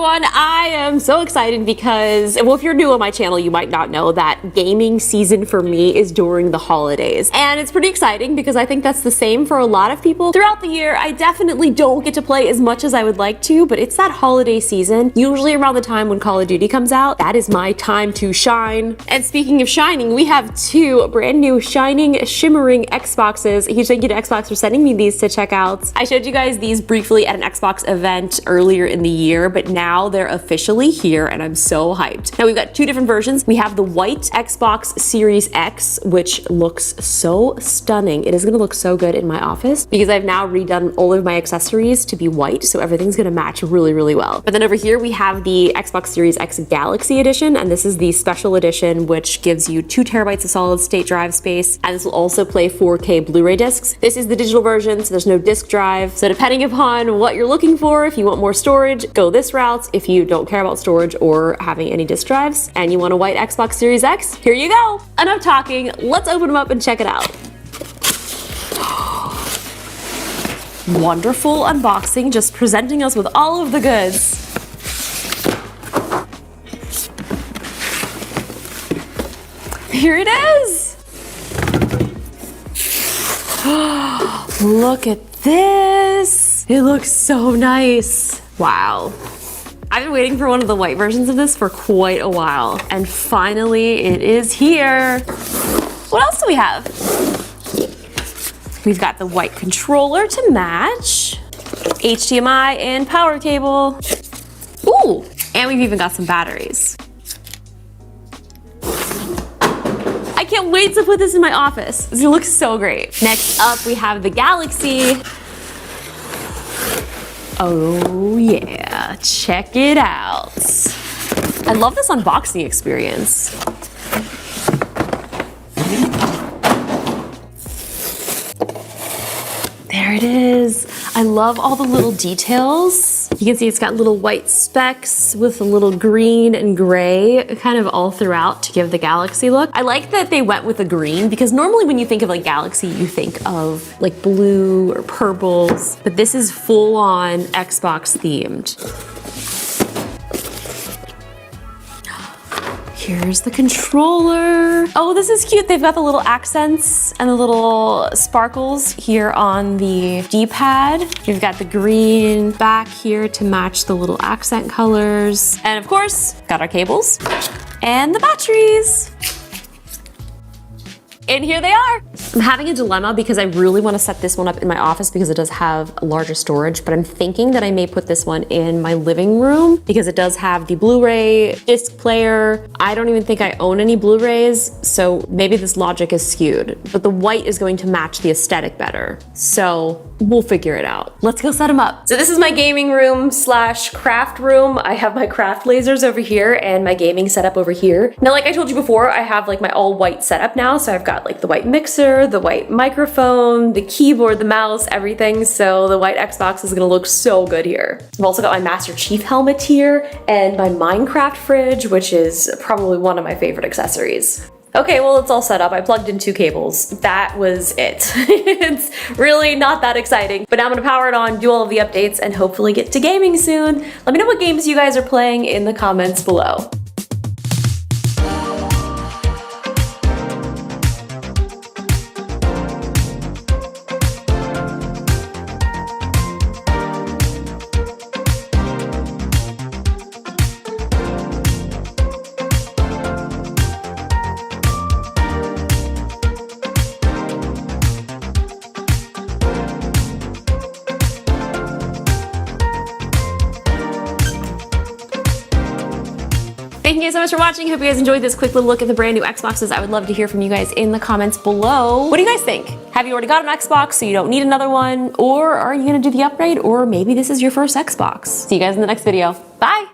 everyone, I am so excited because, well, if you're new on my channel, you might not know that gaming season for me is during the holidays. And it's pretty exciting because I think that's the same for a lot of people. Throughout the year, I definitely don't get to play as much as I would like to, but it's that holiday season, usually around the time when Call of Duty comes out. That is my time to shine. And speaking of shining, we have two brand new shining, shimmering Xboxes. A huge thank you to Xbox for sending me these to check out. I showed you guys these briefly at an Xbox event earlier in the year, but now they're officially here and I'm so hyped. Now we've got two different versions. We have the white Xbox Series X, which looks so stunning. It is gonna look so good in my office because I've now redone all of my accessories to be white, so everything's gonna match really, really well. But then over here we have the Xbox Series X Galaxy Edition, and this is the special edition, which gives you 2 terabytes of solid state drive space, and this will also play 4K Blu-ray discs. This is the digital version, so there's no disc drive. So depending upon what you're looking for, if you want more storage, go this route. If you don't care about storage or having any disc drives and you want a white Xbox Series X, here you go. Enough talking, let's open them up and check it out. Wonderful unboxing, just presenting us with all of the goods. Here it is. Look at this. It looks so nice. Wow. I've been waiting for one of the white versions of this for quite a while, and finally it is here. What else do we have? We've got the white controller to match, HDMI and power cable. Ooh, and we've even got some batteries. I can't wait to put this in my office. This looks so great. Next up, we have the Galaxy. Oh yeah, check it out. I love this unboxing experience. There it is. I love all the little details. You can see it's got little white specks with a little green and gray kind of all throughout to give the Galaxy look. I like that they went with the green because normally when you think of like Galaxy, you think of like blue or purples, but this is full on Xbox themed. Here's the controller. Oh, this is cute. They've got the little accents and the little sparkles here on the D-pad. We've got the green back here to match the little accent colors. And of course, got our cables and the batteries. And here they are. I'm having a dilemma because I really want to set this one up in my office because it does have larger storage, but I'm thinking that I may put this one in my living room because it does have the Blu-ray disc player. I don't even think I own any Blu-rays, so maybe this logic is skewed, but the white is going to match the aesthetic better. So we'll figure it out. Let's go set them up. So this is my gaming room slash craft room. I have my craft lasers over here and my gaming setup over here. Now, like I told you before, I have like my all white setup now. So I've got like the white mixer, the white microphone, the keyboard, the mouse, everything. So the white Xbox is gonna look so good here. I've also got my Master Chief helmet here and my Minecraft fridge, which is probably one of my favorite accessories. Okay, well, it's all set up. I plugged in 2 cables. That was it. It's really not that exciting, but now I'm gonna power it on, do all of the updates, and hopefully get to gaming soon. Let me know what games you guys are playing in the comments below. Thank you guys so much for watching. Hope you guys enjoyed this quick little look at the brand new Xboxes. I would love to hear from you guys in the comments below. What do you guys think? Have you already got an Xbox so you don't need another one? Or are you gonna do the upgrade? Or maybe this is your first Xbox. See you guys in the next video. Bye.